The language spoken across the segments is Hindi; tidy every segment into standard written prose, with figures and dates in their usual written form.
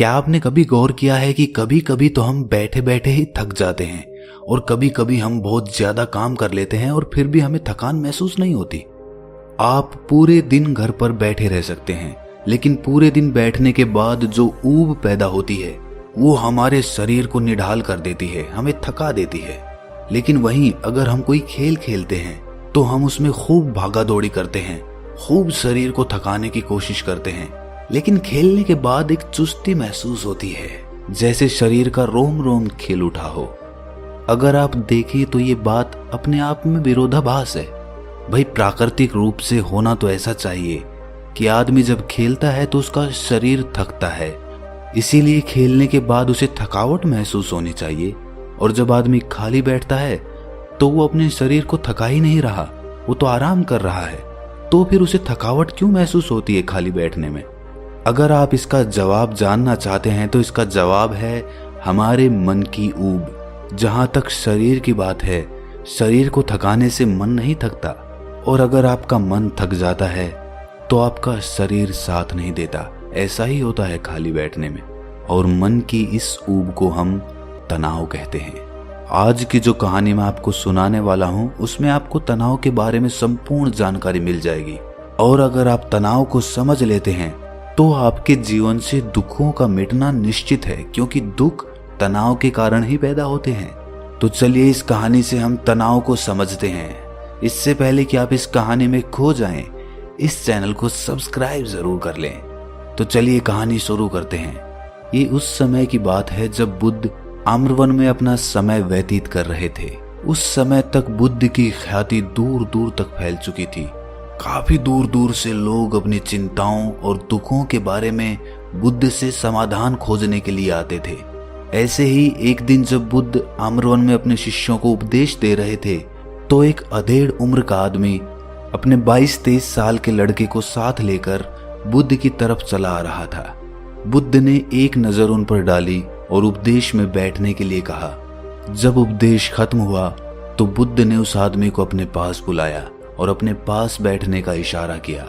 क्या आपने कभी गौर किया है कि कभी कभी तो हम बैठे बैठे ही थक जाते हैं और कभी कभी हम बहुत ज्यादा काम कर लेते हैं और फिर भी हमें थकान महसूस नहीं होती। आप पूरे दिन घर पर बैठे रह सकते हैं, लेकिन पूरे दिन बैठने के बाद जो ऊब पैदा होती है वो हमारे शरीर को निढाल कर देती है, हमें थका देती है। लेकिन वहीं अगर हम कोई खेल खेलते हैं तो हम उसमें खूब भागा दौड़ी करते हैं, खूब शरीर को थकाने की कोशिश करते हैं, लेकिन खेलने के बाद एक चुस्ती महसूस होती है, जैसे शरीर का रोम रोम खिल उठा हो। अगर आप देखें तो ये बात अपने आप में विरोधाभास है। भाई प्राकृतिक रूप से होना तो ऐसा चाहिए कि आदमी जब खेलता है तो उसका शरीर थकता है, इसीलिए खेलने के बाद उसे थकावट महसूस होनी चाहिए। और जब आदमी खाली बैठता है तो वो अपने शरीर को थका ही नहीं रहा, वो तो आराम कर रहा है, तो फिर उसे थकावट क्यों महसूस होती है खाली बैठने में? अगर आप इसका जवाब जानना चाहते हैं तो इसका जवाब है हमारे मन की ऊब। जहां तक शरीर की बात है, शरीर को थकाने से मन नहीं थकता, और अगर आपका मन थक जाता है तो आपका शरीर साथ नहीं देता। ऐसा ही होता है खाली बैठने में, और मन की इस ऊब को हम तनाव कहते हैं। आज की जो कहानी मैं आपको सुनाने वाला हूं उसमें आपको तनाव के बारे में संपूर्ण जानकारी मिल जाएगी, और अगर आप तनाव को समझ लेते हैं तो आपके जीवन से दुखों का मिटना निश्चित है, क्योंकि दुख तनाव के कारण ही पैदा होते हैं। तो चलिए इस कहानी से हम तनाव को समझते हैं। इससे पहले कि आप इस कहानी में खो जाएं, इस चैनल को सब्सक्राइब जरूर कर लें। तो चलिए कहानी शुरू करते हैं। ये उस समय की बात है जब बुद्ध आम्रवन में अपना समय व्यतीत कर रहे थे। उस समय तक बुद्ध की ख्याति दूर दूर तक फैल चुकी थी। काफी दूर दूर से लोग अपनी चिंताओं और दुखों के बारे में बुद्ध से समाधान खोजने के लिए आते थे। ऐसे ही एक दिन जब बुद्ध आम्रवन में अपने शिष्यों को उपदेश दे रहे थे तो एक अधेड़ उम्र का आदमी अपने 22-23 साल के लड़के को साथ लेकर बुद्ध की तरफ चला आ रहा था। बुद्ध ने एक नजर उन पर डाली और उपदेश में बैठने के लिए कहा। जब उपदेश खत्म हुआ तो बुद्ध ने उस आदमी को अपने पास बुलाया और अपने पास बैठने का इशारा किया।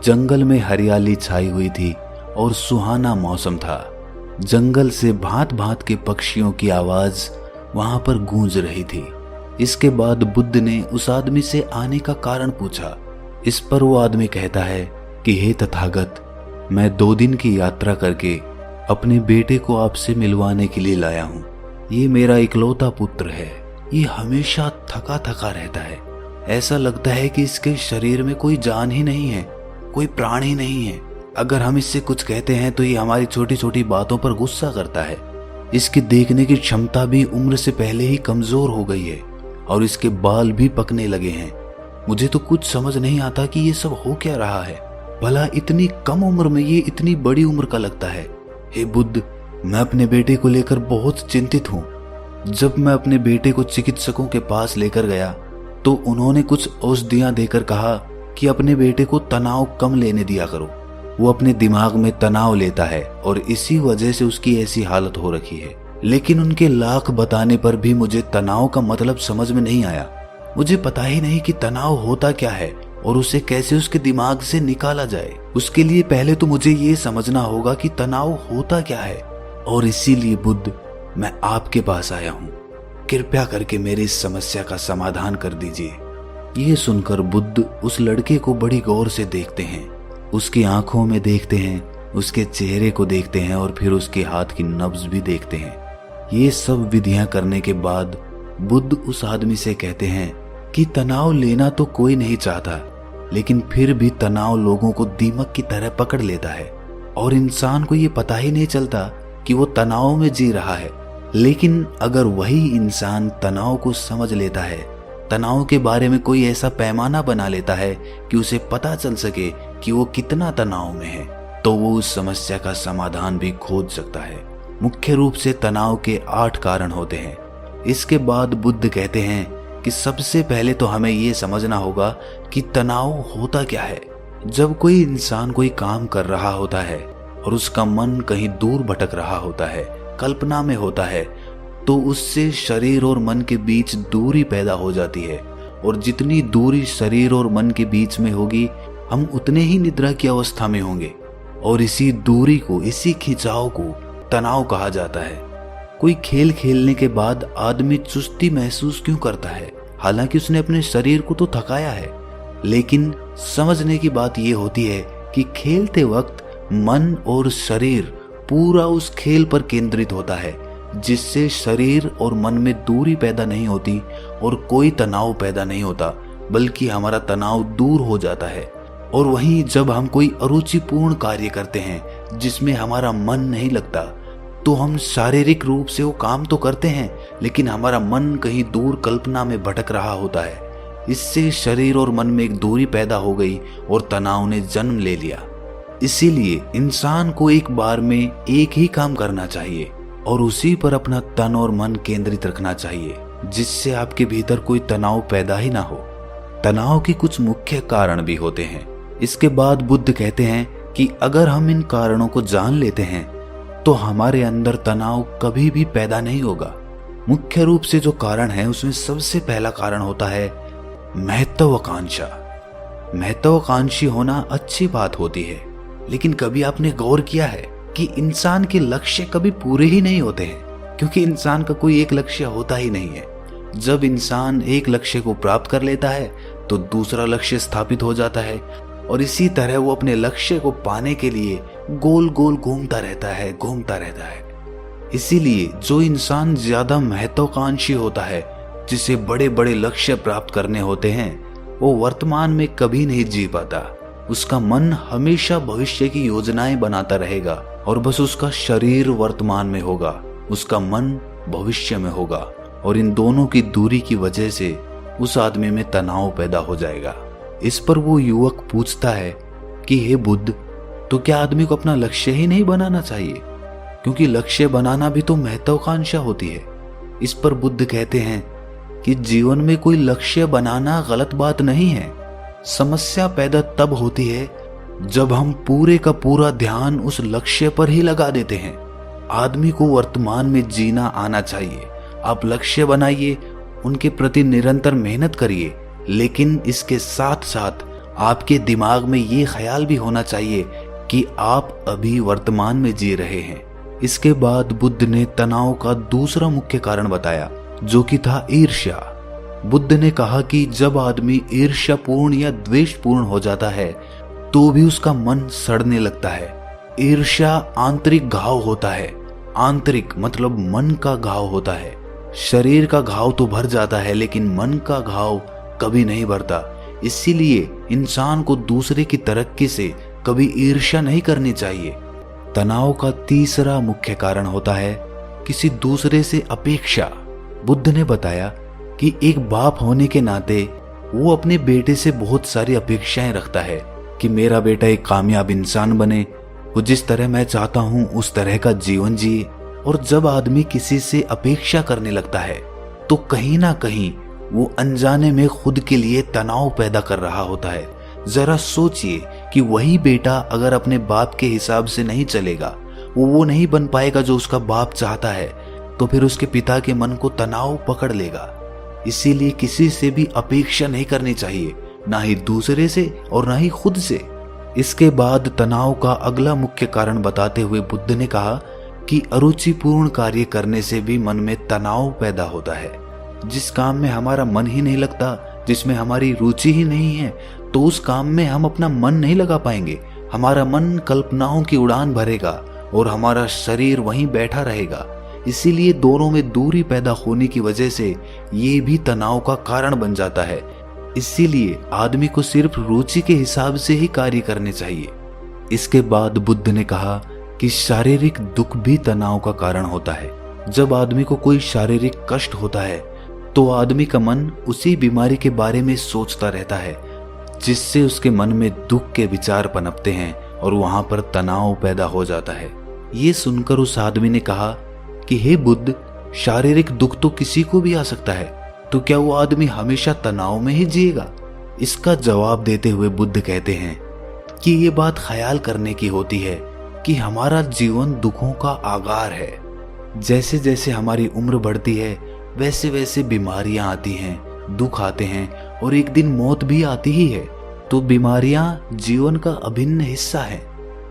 जंगल में हरियाली छाई हुई थी और सुहाना मौसम था। जंगल से भांत भांत के पक्षियों की आवाज वहां पर गूंज रही थी। इसके बाद बुद्ध ने उस आदमी से आने का कारण पूछा। इस पर वो आदमी कहता है कि हे तथागत, मैं 2 दिन की यात्रा करके अपने बेटे को आपसे मिलवाने के लिए लाया हूँ। ये मेरा इकलौता पुत्र है। ये हमेशा थका थका रहता है। ऐसा लगता है कि इसके शरीर में कोई जान ही नहीं है, कोई प्राण ही नहीं है। अगर हम इससे कुछ कहते हैं तो ये हमारी छोटी छोटी बातों पर गुस्सा करता है। इसकी देखने की क्षमता भी उम्र से पहले ही कमजोर हो गई है और इसके बाल भी पकने लगे हैं। मुझे तो कुछ समझ नहीं आता कि ये सब हो क्या रहा है। भला इतनी कम उम्र में ये इतनी बड़ी उम्र का लगता है। हे बुद्ध, मैं अपने बेटे को लेकर बहुत चिंतित हूँ। जब मैं अपने बेटे को चिकित्सकों के पास लेकर गया तो उन्होंने कुछ औषधियां देकर कहा कि अपने बेटे को तनाव कम लेने दिया करो। वो अपने दिमाग में तनाव लेता है और इसी वजह से उसकी ऐसी हालत हो रखी है। लेकिन उनके लाख बताने पर भी मुझे तनाव का मतलब समझ में नहीं आया। मुझे पता ही नहीं कि तनाव होता क्या है और उसे कैसे उसके दिमाग से निकाला जाए। उसके लिए पहले तो मुझे ये समझना होगा कि तनाव होता क्या है, और इसीलिए बुद्ध मैं आपके पास आया हूँ। कृपया करके मेरी इस समस्या का समाधान कर दीजिए। ये सुनकर बुद्ध उस लड़के को बड़ी गौर से देखते हैं। उसकी आंखों में देखते हैं, उसके चेहरे को देखते हैं और फिर उसके हाथ की नब्ज भी देखते हैं। ये सब विधियां करने के बाद बुद्ध उस आदमी से कहते हैं कि तनाव लेना तो कोई नहीं चाहता, लेकिन फिर भी तनाव लोगों को दीमक की तरह पकड़ लेता है और इंसान को ये पता ही नहीं चलता कि वो तनाव में जी रहा है। लेकिन अगर वही इंसान तनाव को समझ लेता है, तनाव के बारे में कोई ऐसा पैमाना बना लेता है कि उसे पता चल सके कि वो कितना तनाव में है, तो वो उस समस्या का समाधान भी खोज सकता है। मुख्य रूप से तनाव के 8 कारण होते हैं। इसके बाद बुद्ध कहते हैं कि सबसे पहले तो हमें ये समझना होगा कि तनाव होता क्या है। जब कोई इंसान कोई काम कर रहा होता है और उसका मन कहीं दूर भटक रहा होता है, कल्पना में होता है, तो उससे शरीर और मन के बीच दूरी पैदा हो जाती है, और जितनी दूरी शरीर और मन के बीच में होगी हम उतने ही निद्रा की अवस्था में होंगे। और इसी दूरी को, इसी खिंचाव को तनाव कहा जाता है। कोई खेल खेलने के बाद आदमी चुस्ती महसूस क्यों करता है? हालांकि उसने अपने शरीर को तो थकाया है, लेकिन समझने की बात यह होती है कि खेलते वक्त मन और शरीर पूरा उस खेल पर केंद्रित होता है, जिससे शरीर और मन में दूरी पैदा नहीं होती और कोई तनाव पैदा नहीं होता, बल्कि हमारा तनाव दूर हो जाता है। और वहीं जब हम कोई अरुचिपूर्ण कार्य करते हैं जिसमें हमारा मन नहीं लगता, तो हम शारीरिक रूप से वो काम तो करते हैं, लेकिन हमारा मन कहीं दूर कल्पना में भटक रहा होता है। इससे शरीर और मन में एक दूरी पैदा हो गई और तनाव ने जन्म ले लिया। इसीलिए इंसान को एक बार में एक ही काम करना चाहिए और उसी पर अपना तन और मन केंद्रित रखना चाहिए, जिससे आपके भीतर कोई तनाव पैदा ही ना हो। तनाव के कुछ मुख्य कारण भी होते हैं। इसके बाद बुद्ध कहते हैं कि अगर हम इन कारणों को जान लेते हैं तो हमारे अंदर तनाव कभी भी पैदा नहीं होगा। मुख्य रूप से जो कारण है उसमें सबसे पहला कारण होता है महत्वाकांक्षा। महत्वाकांक्षी होना अच्छी बात होती है, लेकिन कभी आपने गौर किया है कि इंसान के लक्ष्य कभी पूरे ही नहीं होते हैं, क्योंकि इंसान का कोई एक लक्ष्य होता ही नहीं है। जब इंसान एक लक्ष्य को प्राप्त कर लेता है तो दूसरा लक्ष्य स्थापित हो जाता है, और इसी तरह वो अपने लक्ष्य को पाने के लिए गोल गोल घूमता रहता है। इसीलिए जो इंसान ज्यादा महत्वाकांक्षी होता है, जिसे बड़े बड़े लक्ष्य प्राप्त करने होते हैं, वो वर्तमान में कभी नहीं जी पाता। उसका मन हमेशा भविष्य की योजनाएं बनाता रहेगा और बस उसका शरीर वर्तमान में होगा, उसका मन भविष्य में होगा, और इन दोनों की दूरी की वजह से उस आदमी में तनाव पैदा हो जाएगा। इस पर वो युवक पूछता है कि हे बुद्ध, तो क्या आदमी को अपना लक्ष्य ही नहीं बनाना चाहिए? क्योंकि लक्ष्य बनाना भी तो महत्वाकांक्षा होती है। इस पर बुद्ध कहते हैं कि जीवन में कोई लक्ष्य बनाना गलत बात नहीं है। समस्या पैदा तब होती है जब हम पूरे का पूरा ध्यान उस लक्ष्य पर ही लगा देते हैं। आदमी को वर्तमान में जीना आना चाहिए। आप लक्ष्य बनाइए, उनके प्रति निरंतर मेहनत करिए, लेकिन इसके साथ साथ आपके दिमाग में ये ख्याल भी होना चाहिए कि आप अभी वर्तमान में जी रहे हैं। इसके बाद बुद्ध ने तनाव का दूसरा मुख्य कारण बताया, जो कि था ईर्ष्या। बुद्ध ने कहा कि जब आदमी ईर्ष्यापूर्ण या द्वेषपूर्ण हो जाता है तो भी उसका मन सड़ने लगता है। ईर्ष्या आंतरिक घाव होता है। आंतरिक मतलब मन का घाव होता है। शरीर का घाव तो भर जाता है, लेकिन मन का घाव कभी नहीं भरता। इसीलिए इंसान को दूसरे की तरक्की से कभी ईर्ष्या नहीं करनी चाहिए। तनाव का तीसरा मुख्य कारण होता है किसी दूसरे से अपेक्षा। बुद्ध ने बताया कि एक बाप होने के नाते वो अपने बेटे से बहुत सारी अपेक्षाएं रखता है कि मेरा बेटा एक कामयाब इंसान बने, वो जिस तरह मैं चाहता हूं उस तरह का जीवन जिए। और जब आदमी किसी से अपेक्षा करने लगता है तो कहीं ना कहीं वो अनजाने में खुद के लिए तनाव पैदा कर रहा होता है। जरा सोचिए कि वही बेटा अगर अपने बाप के हिसाब से नहीं चलेगा, वो नहीं बन पाएगा जो उसका बाप चाहता है, तो फिर उसके पिता के मन को तनाव पकड़ लेगा। इसीलिए किसी से भी अपेक्षा नहीं करनी चाहिए, ना ही दूसरे से और ना ही खुद से। इसके बाद तनाव का अगला मुख्य कारण बताते हुए बुद्ध ने कहा कि अरुचिपूर्ण कार्य करने से भी मन में तनाव पैदा होता है। जिस काम में हमारा मन ही नहीं लगता, जिसमें हमारी रुचि ही नहीं है, तो उस काम में हम अपना मन नहीं लगा पाएंगे। हमारा मन कल्पनाओं की उड़ान भरेगा और हमारा शरीर वहीं बैठा रहेगा। इसीलिए दोनों में दूरी पैदा होने की वजह से ये भी तनाव का कारण बन जाता है। इसीलिए आदमी को सिर्फ रुचि के हिसाब से ही कार्य करने चाहिए। इसके बाद बुद्ध ने कहा कि शारीरिक दुख भी तनाव का कारण होता है। जब आदमी को कोई शारीरिक कष्ट होता है तो आदमी का मन उसी बीमारी के बारे में सोचता रहता है, जिससे उसके मन में दुख के विचार पनपते हैं और वहां पर तनाव पैदा हो जाता है। ये सुनकर उस आदमी ने कहा कि हे बुद्ध, शारीरिक दुख तो किसी को भी आ सकता है, तो क्या वो आदमी हमेशा तनाव में ही जिएगा? इसका जवाब देते हुए बुद्ध कहते हैं कि ये बात ख्याल करने की होती है कि हमारा जीवन दुखों का आगार है। जैसे जैसे हमारी उम्र बढ़ती है वैसे वैसे बीमारियां आती हैं, दुख आते हैं और एक दिन मौत भी आती ही है। तो बीमारियां जीवन का अभिन्न हिस्सा है।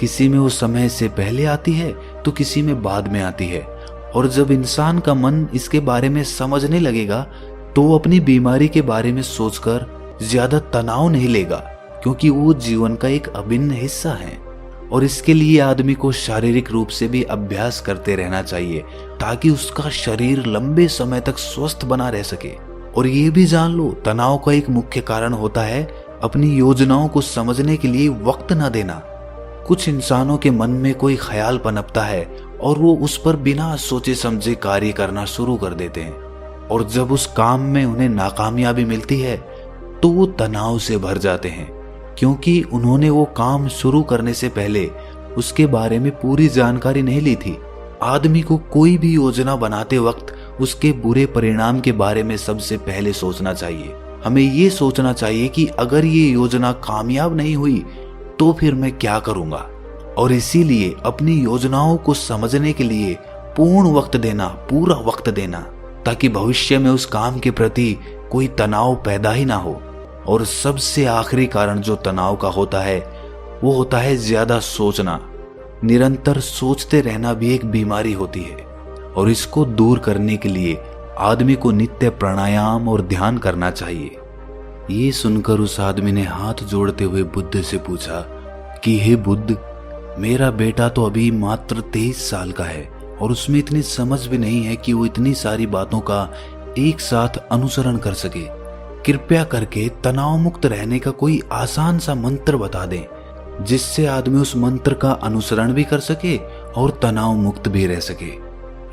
किसी में वो समय से पहले आती है तो किसी में बाद में आती है। और जब इंसान का मन इसके बारे में समझने लगेगा तो वो अपनी बीमारी के बारे में सोचकर ज्यादा तनाव नहीं लेगा, क्योंकि वो जीवन का एक अभिन्न हिस्सा है। और इसके लिए आदमी को शारीरिक रूप से भी अभ्यास करते रहना चाहिए ताकि उसका शरीर लंबे समय तक स्वस्थ बना रह सके। और ये भी जान लो, तनाव का एक मुख्य कारण होता है अपनी योजनाओं को समझने के लिए वक्त न देना। कुछ इंसानों के मन में कोई ख्याल पनपता है और वो उस पर बिना सोचे समझे कार्य करना शुरू कर देते हैं, और जब उस काम में उन्हें नाकामयाबी मिलती है तो वो तनाव से भर जाते हैं, क्योंकि उन्होंने वो काम शुरू करने से पहले उसके बारे में पूरी जानकारी नहीं ली थी। आदमी को कोई भी योजना बनाते वक्त उसके बुरे परिणाम के बारे में सबसे पहले सोचना चाहिए। हमें ये सोचना चाहिए कि अगर ये योजना कामयाब नहीं हुई तो फिर मैं क्या करूंगा। और इसीलिए अपनी योजनाओं को समझने के लिए पूर्ण वक्त देना, पूरा वक्त देना, ताकि भविष्य में उस काम के प्रति कोई तनाव पैदा ही ना हो। और सबसे आखिरी कारण जो तनाव का होता है वो होता है ज्यादा सोचना। निरंतर सोचते रहना भी एक बीमारी होती है, और इसको दूर करने के लिए आदमी को नित्य प्राणायाम और ध्यान करना चाहिए। ये सुनकर उस आदमी ने हाथ जोड़ते हुए बुद्ध से पूछा कि हे बुद्ध, मेरा बेटा तो अभी मात्र 23 साल का है और उसमें इतनी समझ भी नहीं है कि वो इतनी सारी बातों का एक साथ अनुसरण कर सके। कृपया करके तनाव मुक्त रहने का कोई आसान सा मंत्र बता दें, जिससे आदमी उस मंत्र का अनुसरण भी कर सके और तनाव मुक्त भी रह सके।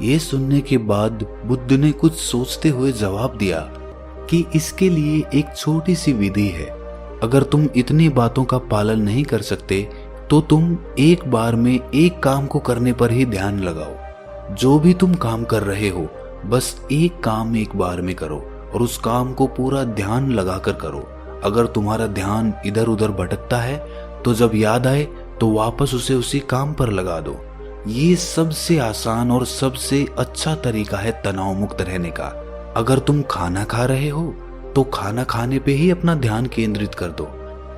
ये सुनने के बाद बुद्ध ने कुछ सोचते हुए जवाब दिया कि इसके लिए एक छोटी सी विधि है। अगर तुम इतनी बातों का पालन नहीं कर सकते तो तुम एक बार में एक काम को करने पर ही ध्यान लगाओ। जो भी तुम काम कर रहे हो, बस एक काम एक बार में करो और उस काम को पूरा ध्यान लगाकर करो। अगर तुम्हारा ध्यान इधर उधर भटकता है तो जब याद आए तो वापस उसे उसी काम पर लगा दो। ये सबसे आसान और सबसे अच्छा तरीका है तनाव मुक्त रहने का। अगर तुम खाना खा रहे हो तो खाना खाने पे ही अपना ध्यान केंद्रित कर दो।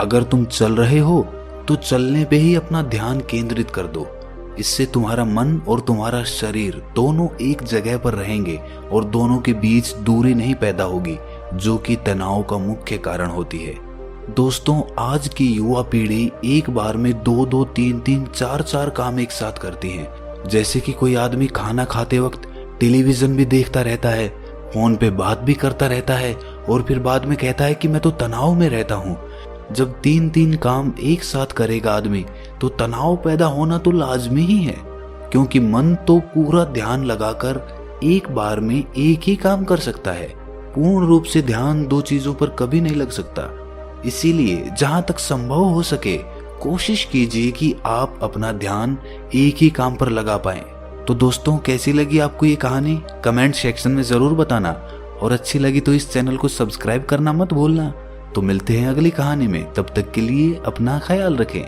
अगर तुम चल रहे हो तो चलने पे ही अपना ध्यान केंद्रित कर दो। इससे तुम्हारा मन और तुम्हारा शरीर दोनों एक जगह पर रहेंगे और दोनों के बीच दूरी नहीं पैदा होगी, जो कि तनाव का मुख्य कारण होती है। दोस्तों, आज की युवा पीढ़ी एक बार में 2-2, 3-3, 4-4 काम एक साथ करती है। जैसे कि कोई आदमी खाना खाते वक्त टेलीविजन भी देखता रहता है, फोन पे बात भी करता रहता है और फिर बाद में कहता है कि मैं तो तनाव में रहता हूँ। जब 3-3 काम एक साथ करेगा आदमी तो तनाव पैदा होना तो लाजमी ही है, क्योंकि मन तो पूरा ध्यान लगाकर एक बार में एक ही काम कर सकता है। पूर्ण रूप से ध्यान दो चीजों पर कभी नहीं लग सकता। इसीलिए जहां तक संभव हो सके कोशिश कीजिए कि आप अपना ध्यान एक ही काम पर लगा पाएं। तो दोस्तों, कैसी लगी आपको ये कहानी कमेंट सेक्शन में जरूर बताना, और अच्छी लगी तो इस चैनल को सब्सक्राइब करना मत भूलना। तो मिलते हैं अगली कहानी में, तब तक के लिए अपना ख्याल रखें।